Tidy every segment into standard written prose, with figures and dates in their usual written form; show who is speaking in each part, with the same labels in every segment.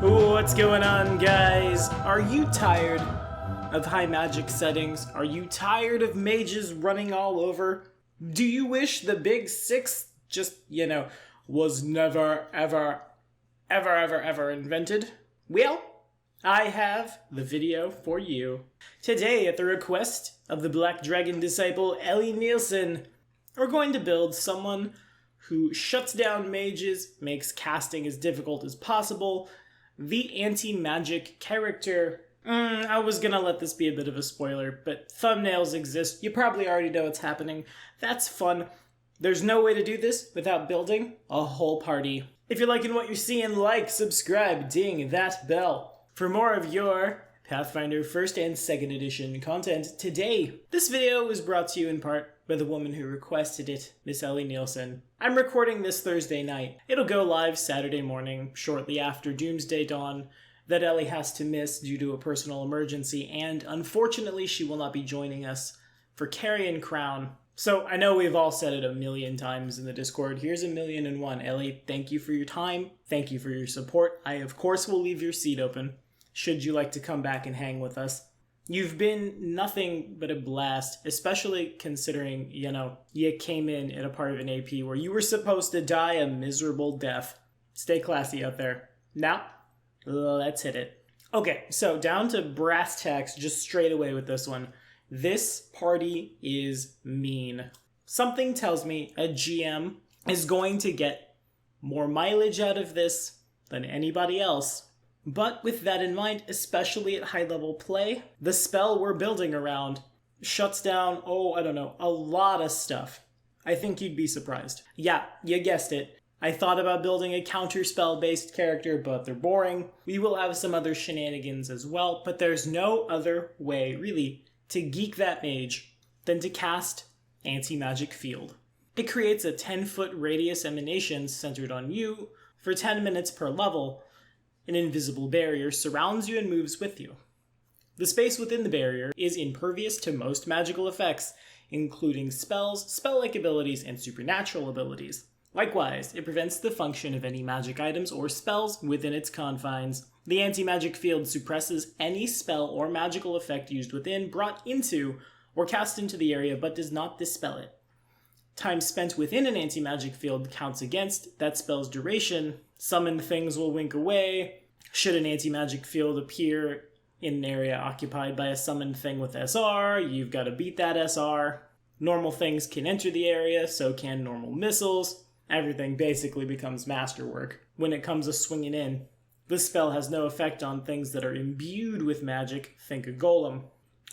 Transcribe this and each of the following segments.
Speaker 1: What's going on, guys? Are you tired of high magic settings? Are you tired of mages running all over? Do you wish the big six just, was never, ever invented? Well, I have the video for you. Today, at the request of the Black Dragon disciple Ellie Nielsen, we're going to build someone who shuts down mages, makes casting as difficult as possible, the anti-magic character. I was gonna let this be a bit of a spoiler, but thumbnails exist. You probably already know what's happening. That's fun. There's no way to do this without building a whole party. If you're liking what you're seeing, like, subscribe, ding that bell. For more of your Pathfinder 1st and 2nd edition content today. This video was brought to you in part by the woman who requested it, Miss Ellie Nielsen. I'm recording this Thursday night. It'll go live Saturday morning, shortly after Doomsday Dawn, that Ellie has to miss due to a personal emergency, and unfortunately she will not be joining us for Carrion Crown. So I know we've all said it a million times in the Discord. Here's 1,000,001. Ellie, thank you for your time. Thank you for your support. I, of course, will leave your seat open, should you like to come back and hang with us. You've been nothing but a blast, especially considering, you came in at a part of an AP where you were supposed to die a miserable death. Stay classy out there. Now, let's hit it. Okay, so down to brass tacks just straight away with this one. This party is mean. Something tells me a GM is going to get more mileage out of this than anybody else. But with that in mind, especially at high-level play, the spell we're building around shuts down, a lot of stuff. I think you'd be surprised. Yeah, you guessed it. I thought about building a counter-spell-based character, but they're boring. We will have some other shenanigans as well, but there's no other way, really, to geek that mage than to cast Anti-Magic Field. It creates a 10-foot radius emanation centered on you for 10 minutes per level. An invisible barrier surrounds you and moves with you. The space within the barrier is impervious to most magical effects, including spells, spell-like abilities, and supernatural abilities. Likewise, it prevents the function of any magic items or spells within its confines. The anti-magic field suppresses any spell or magical effect used within, brought into, or cast into the area, but does not dispel it. Time spent within an anti-magic field counts against that spell's duration. Summoned things will wink away. Should an anti-magic field appear in an area occupied by a summoned thing with SR, you've got to beat that SR. Normal things can enter the area, so can normal missiles. Everything basically becomes masterwork when it comes to swinging in. This spell has no effect on things that are imbued with magic, think a golem.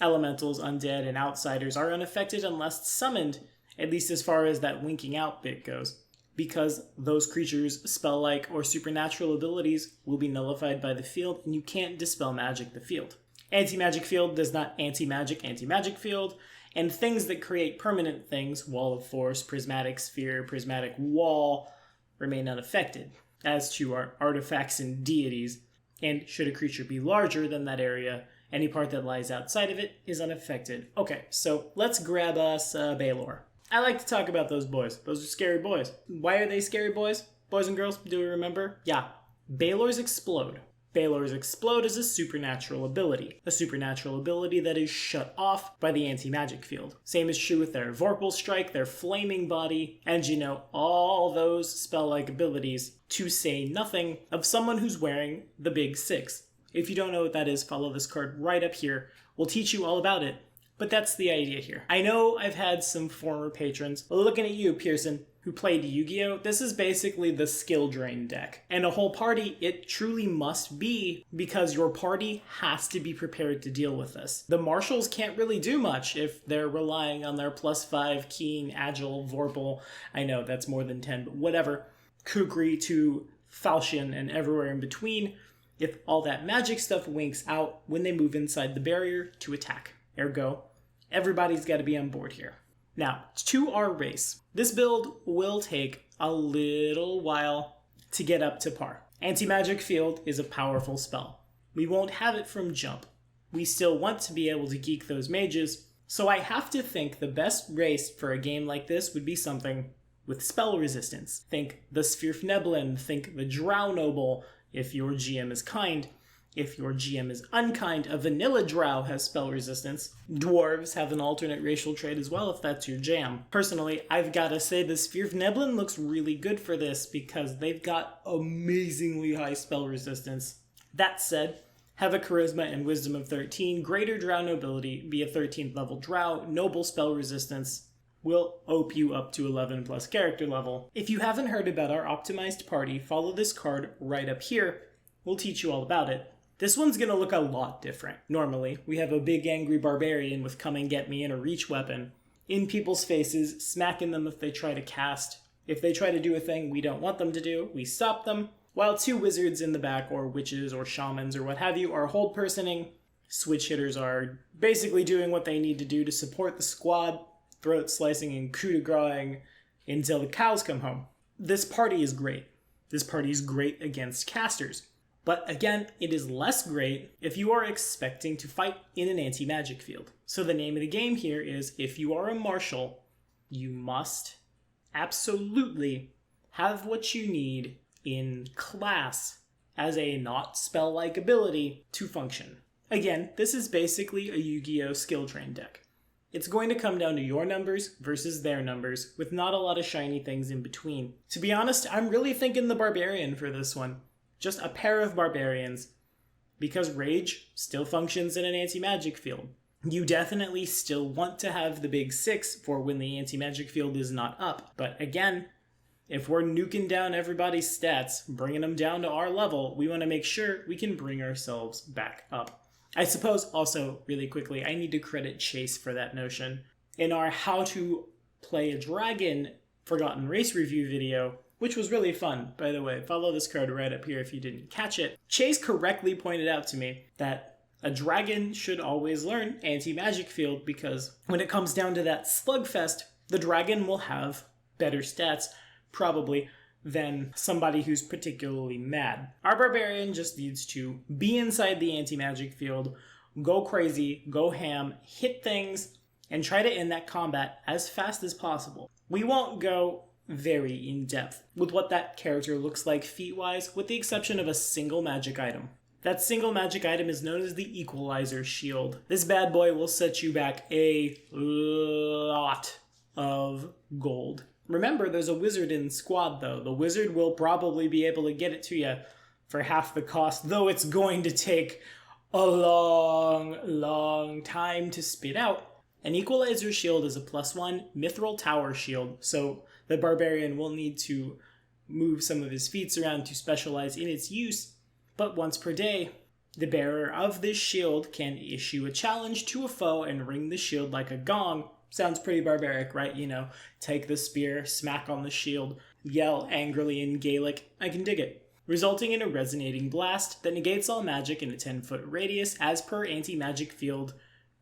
Speaker 1: Elementals, undead, and outsiders are unaffected unless summoned, at least as far as that winking out bit goes, because those creatures' spell-like or supernatural abilities will be nullified by the field, and you can't dispel magic the field. Anti-magic field does not anti-magic field, and things that create permanent things, wall of force, prismatic sphere, prismatic wall, remain unaffected, as to our artifacts and deities, and should a creature be larger than that area, any part that lies outside of it is unaffected. Okay, so let's grab us Baelor. I like to talk about those boys. Those are scary boys. Why are they scary boys? Boys and girls, do we remember? Yeah. Baelor's Explode. Baelor's Explode is a supernatural ability. A supernatural ability that is shut off by the anti-magic field. Same is true with their Vorpal Strike, their Flaming Body, and all those spell-like abilities, to say nothing of someone who's wearing the Big Six. If you don't know what that is, follow this card right up here. We'll teach you all about it. But that's the idea here. I know I've had some former patrons, looking at you, Pearson, who played Yu-Gi-Oh! This is basically the skill drain deck. And a whole party, it truly must be, because your party has to be prepared to deal with this. The marshals can't really do much if they're relying on their +5 keen, agile, Vorpal, I know that's more than 10, but whatever, Kukri to Falchion and everywhere in between, if all that magic stuff winks out when they move inside the barrier to attack. Ergo, everybody's got to be on board here. Now, to our race. This build will take a little while to get up to par. Anti-Magic Field is a powerful spell. We won't have it from jump. We still want to be able to geek those mages, so I have to think the best race for a game like this would be something with spell resistance. Think the Svirfneblin, think the Drow Noble, if your GM is kind. If your GM is unkind, a vanilla drow has spell resistance. Dwarves have an alternate racial trait as well if that's your jam. Personally, I've gotta say the Sphere of Neblin looks really good for this because they've got amazingly high spell resistance. That said, have a charisma and wisdom of 13, greater drow nobility, be a 13th level drow, noble spell resistance, will OP you up to 11 plus character level. If you haven't heard about our optimized party, follow this card right up here. We'll teach you all about it. This one's going to look a lot different. Normally, we have a big angry barbarian with come and get me and a reach weapon in people's faces, smacking them if they try to cast. If they try to do a thing we don't want them to do, we stop them, while two wizards in the back, or witches or shamans or what have you, are hold personing. Switch hitters are basically doing what they need to do to support the squad, throat slicing and coup de grace until the cows come home. This party is great. This party is great against casters. But again, it is less great if you are expecting to fight in an anti-magic field. So the name of the game here is, if you are a marshal, you must absolutely have what you need in class as a not spell-like ability to function. Again, this is basically a Yu-Gi-Oh! Skill train deck. It's going to come down to your numbers versus their numbers, with not a lot of shiny things in between. To be honest, I'm really thinking the Barbarian for this one. Just a pair of barbarians, because rage still functions in an anti-magic field. You definitely still want to have the big 6 for when the anti-magic field is not up. But again, if we're nuking down everybody's stats, bringing them down to our level, we want to make sure we can bring ourselves back up. I suppose also, really quickly, I need to credit Chase for that notion. In our How to Play a Dragon Forgotten Race review video, which was really fun, by the way. Follow this card right up here if you didn't catch it. Chase correctly pointed out to me that a dragon should always learn anti-magic field because when it comes down to that slugfest, the dragon will have better stats, probably, than somebody who's particularly mad. Our barbarian just needs to be inside the anti-magic field, go crazy, go ham, hit things, and try to end that combat as fast as possible. We won't go very in-depth with what that character looks like feat-wise, with the exception of a single magic item. That single magic item is known as the Equalizer Shield. This bad boy will set you back a lot of gold. Remember, there's a wizard in squad, though. The wizard will probably be able to get it to you for half the cost, though it's going to take a long time to spit out. An Equalizer Shield is a +1 mithril tower shield, so the barbarian will need to move some of his feats around to specialize in its use, but once per day, the bearer of this shield can issue a challenge to a foe and ring the shield like a gong. Sounds pretty barbaric, right? You know, take the spear, smack on the shield, yell angrily in Gaelic. I can dig it. Resulting in a resonating blast that negates all magic in a 10-foot radius as per anti-magic field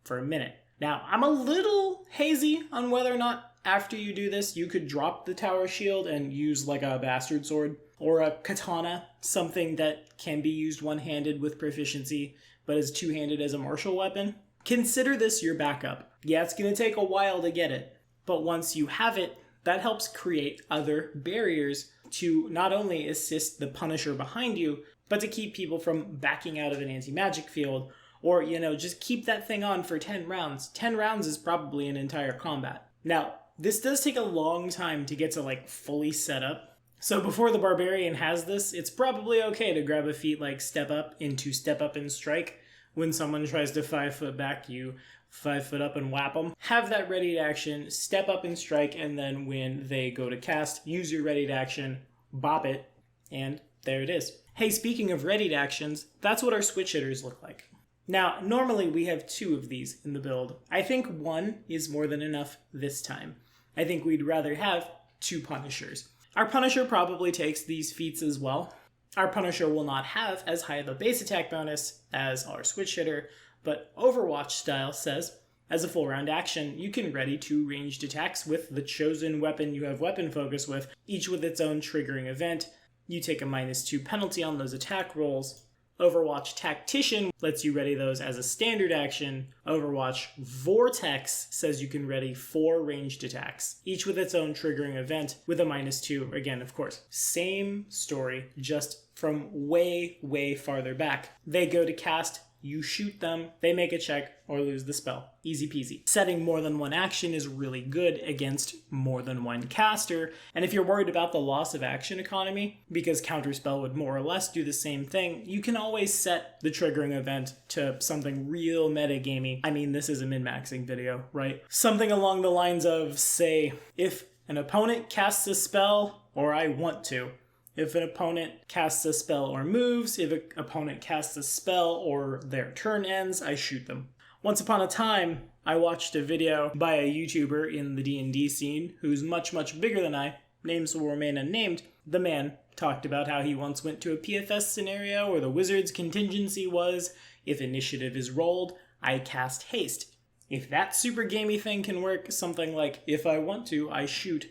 Speaker 1: for a minute. Now, I'm a little hazy on whether or not after you do this, you could drop the tower shield and use like a bastard sword or a katana, something that can be used one-handed with proficiency, but is two-handed as a martial weapon. Consider this your backup. Yeah, it's going to take a while to get it, but once you have it, that helps create other barriers to not only assist the Punisher behind you, but to keep people from backing out of an anti-magic field, or, you know, just keep that thing on for 10 rounds. 10 rounds is probably an entire combat. Now, this does take a long time to get to, like, fully set up. So before the Barbarian has this, it's probably okay to grab a feat like Step Up into Step Up and Strike. When someone tries to 5 foot back, you 5 foot up and whap them. Have that ready to action, Step Up and Strike, and then when they go to cast, use your ready to action, bop it, and there it is. Hey, speaking of ready to actions, that's what our switch hitters look like. Now, normally we have 2 of these in the build. I think 1 is more than enough this time. I think we'd rather have 2 Punishers. Our Punisher probably takes these feats as well. Our Punisher will not have as high of a base attack bonus as our switch hitter, but Overwatch style says, as a full round action, you can ready 2 ranged attacks with the chosen weapon you have weapon focus with, each with its own triggering event. You take a -2 penalty on those attack rolls. Overwatch Tactician lets you ready those as a standard action. Overwatch Vortex says you can ready 4 ranged attacks, each with its own triggering event with a -2. Again, of course, same story, just from way, way farther back. They go to cast, you shoot them, they make a check or lose the spell. Easy peasy. Setting more than one action is really good against more than one caster, and if you're worried about the loss of action economy, because Counterspell would more or less do the same thing, you can always set the triggering event to something real metagamey. I mean, this is a min-maxing video, right? Something along the lines of, say, if an opponent casts a spell, or I want to, if an opponent casts a spell or moves, if an opponent casts a spell or their turn ends, I shoot them. Once upon a time, I watched a video by a YouTuber in the D&D scene who's much, much bigger than I, names will remain unnamed. The man talked about how he once went to a PFS scenario where the wizard's contingency was, if initiative is rolled, I cast haste. If that super gamey thing can work, something like, if I want to, I shoot,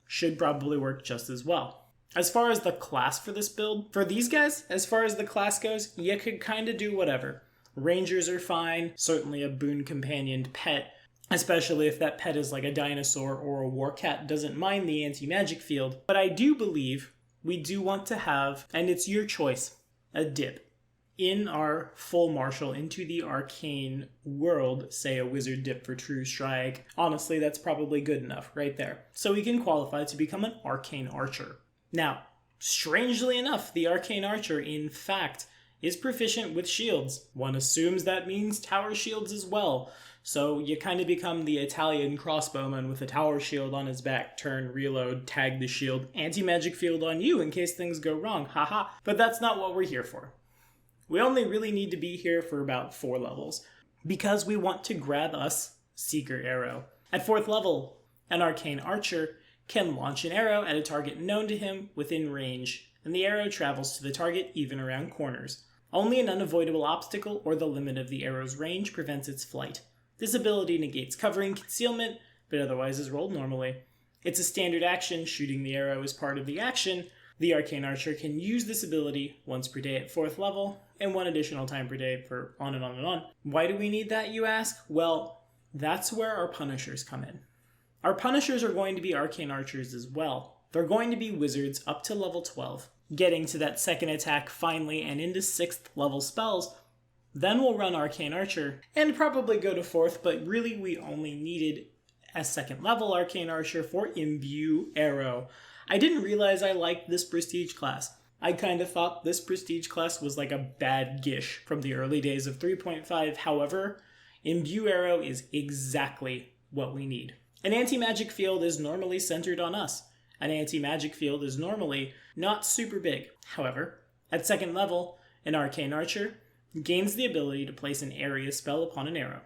Speaker 1: should probably work just as well. As far as the class for this build, for these guys, as far as the class goes, you could kind of do whatever. Rangers are fine, certainly a boon-companioned pet, especially if that pet is like a dinosaur or a war cat doesn't mind the anti-magic field. But I do believe we do want to have, and it's your choice, a dip. In our full martial into the arcane world, say a wizard dip for True Strike, honestly that's probably good enough right there. So we can qualify to become an Arcane Archer. Now, strangely enough, the Arcane Archer, in fact, is proficient with shields. One assumes that means tower shields as well. So you kind of become the Italian crossbowman with a tower shield on his back, turn, reload, tag the shield, anti-magic field on you in case things go wrong, haha. But that's not what we're here for. We only really need to be here for about 4 levels, because we want to grab us Seeker Arrow. At 4th level, an Arcane Archer can launch an arrow at a target known to him within range, and the arrow travels to the target even around corners. Only an unavoidable obstacle or the limit of the arrow's range prevents its flight. This ability negates covering concealment, but otherwise is rolled normally. It's a standard action, shooting the arrow is part of the action. The Arcane Archer can use this ability once per day at 4th level, and 1 additional time per day for on and on and on. Why do we need that, you ask? Well, that's where our Punishers come in. Our Punishers are going to be Arcane Archers as well. They're going to be wizards up to level 12, getting to that 2nd attack finally and into 6th level spells. Then we'll run Arcane Archer, and probably go to 4th, but really we only needed a 2nd level Arcane Archer for Imbue Arrow. I didn't realize I liked this prestige class. I kind of thought this prestige class was like a bad gish from the early days of 3.5. However, Imbue Arrow is exactly what we need. An anti-magic field is normally centered on us. An anti-magic field is normally not super big. However, at 2nd level, an Arcane Archer gains the ability to place an area spell upon an arrow.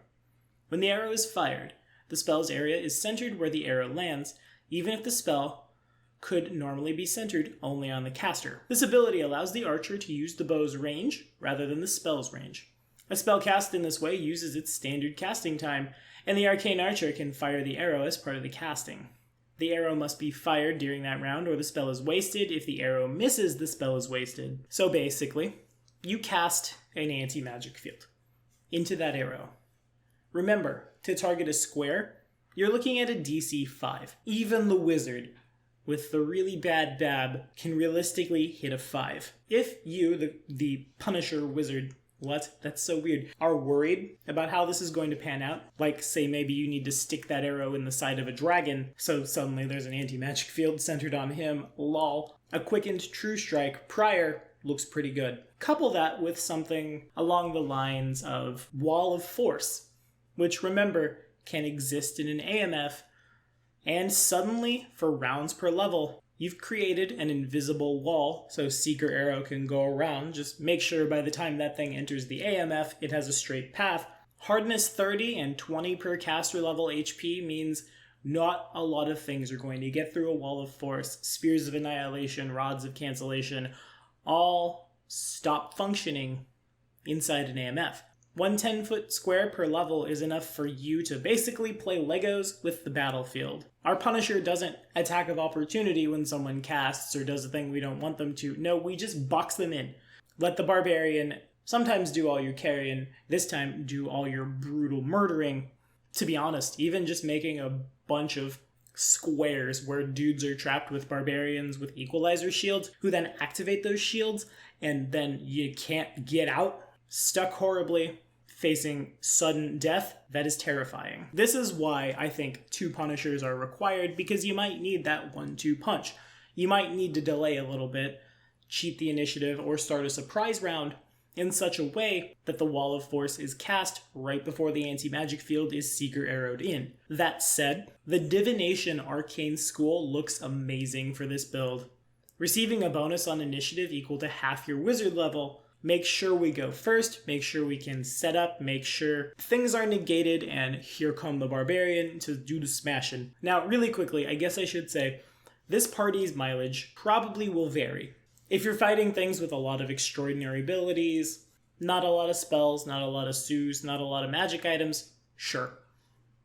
Speaker 1: When the arrow is fired, the spell's area is centered where the arrow lands, even if the spell could normally be centered only on the caster. This ability allows the archer to use the bow's range rather than the spell's range. A spell cast in this way uses its standard casting time, and the Arcane Archer can fire the arrow as part of the casting. The arrow must be fired during that round or the spell is wasted. If the arrow misses, the spell is wasted. So basically, you cast an anti-magic field into that arrow. Remember, to target a square, you're looking at a DC 5. Even the wizard with the really bad bab can realistically hit a 5. If you, the Punisher wizard, what? That's so weird, are worried about how this is going to pan out, like say maybe you need to stick that arrow in the side of a dragon, so suddenly there's an anti-magic field centered on him, lol. A quickened True Strike prior looks pretty good. Couple that with something along the lines of Wall of Force, which remember can exist in an AMF, and suddenly, for rounds per level, you've created an invisible wall, so Seeker Arrow can go around. Just make sure by the time that thing enters the AMF, it has a straight path. Hardness 30 and 20 per caster level HP means not a lot of things are going to get through a Wall of Force. Spears of Annihilation, Rods of Cancellation, all stop functioning inside an AMF. 1 10-foot square per level is enough for you to basically play Legos with the battlefield. Our Punisher doesn't attack of opportunity when someone casts or does a thing we don't want them to. No, we just box them in. Let the barbarian sometimes do all your carrying, this time do all your brutal murdering. To be honest, even just making a bunch of squares where dudes are trapped with barbarians with equalizer shields, who then activate those shields, and then you can't get out, stuck horribly, facing sudden death, that is terrifying. This is why I think 2 Punishers are required, because you might need that 1-2 punch. You might need to delay a little bit, cheat the initiative, or start a surprise round in such a way that the Wall of Force is cast right before the anti-magic field is Seeker arrowed in. That said, the Divination Arcane School looks amazing for this build. Receiving a bonus on initiative equal to half your wizard level. Make sure we go first, make sure we can set up, make sure things are negated, and here come the barbarian to do the smashing. Now, really quickly, I guess I should say, this party's mileage probably will vary. If you're fighting things with a lot of extraordinary abilities, not a lot of spells, not a lot of sues, not a lot of magic items, sure.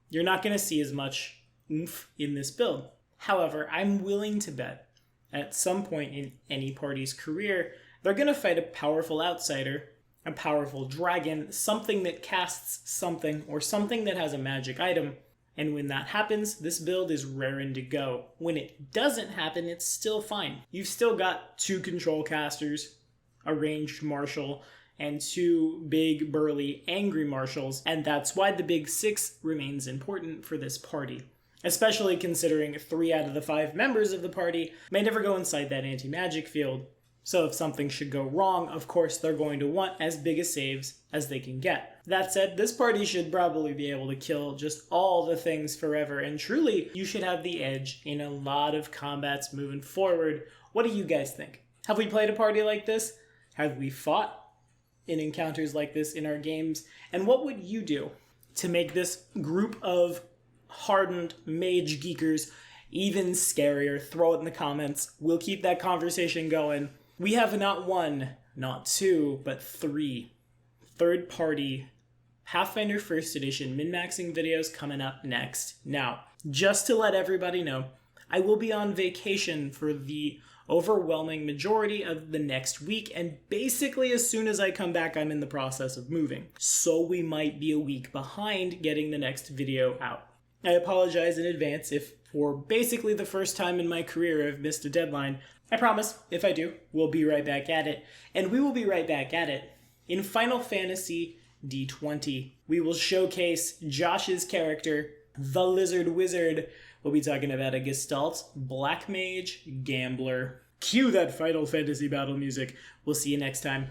Speaker 1: You're not going to see as much oomph in this build. However, I'm willing to bet at some point in any party's career, they're going to fight a powerful outsider, a powerful dragon, something that casts something, or something that has a magic item. And when that happens, this build is raring to go. When it doesn't happen, it's still fine. You've still got 2 control casters, a ranged marshal, and 2 big, burly, angry marshals, and that's why the big 6 remains important for this party. Especially considering 3 out of the 5 members of the party may never go inside that anti-magic field. So if something should go wrong, of course they're going to want as big a saves as they can get. That said, this party should probably be able to kill just all the things forever, and truly, you should have the edge in a lot of combats moving forward. What do you guys think? Have we played a party like this? Have we fought in encounters like this in our games? And what would you do to make this group of hardened mage geekers even scarier? Throw it in the comments. We'll keep that conversation going. We have not 1, not 2, but 3 third-party Pathfinder 1st Edition min-maxing videos coming up next. Now, just to let everybody know, I will be on vacation for the overwhelming majority of the next week, and basically as soon as I come back, I'm in the process of moving. So we might be a week behind getting the next video out. I apologize in advance if for basically the first time in my career I've missed a deadline. I promise, if I do, we'll be right back at it. And we will be right back at it in Final Fantasy D20. We will showcase Josh's character, the Lizard Wizard. We'll be talking about a Gestalt, Black Mage, Gambler. Cue that Final Fantasy battle music. We'll see you next time.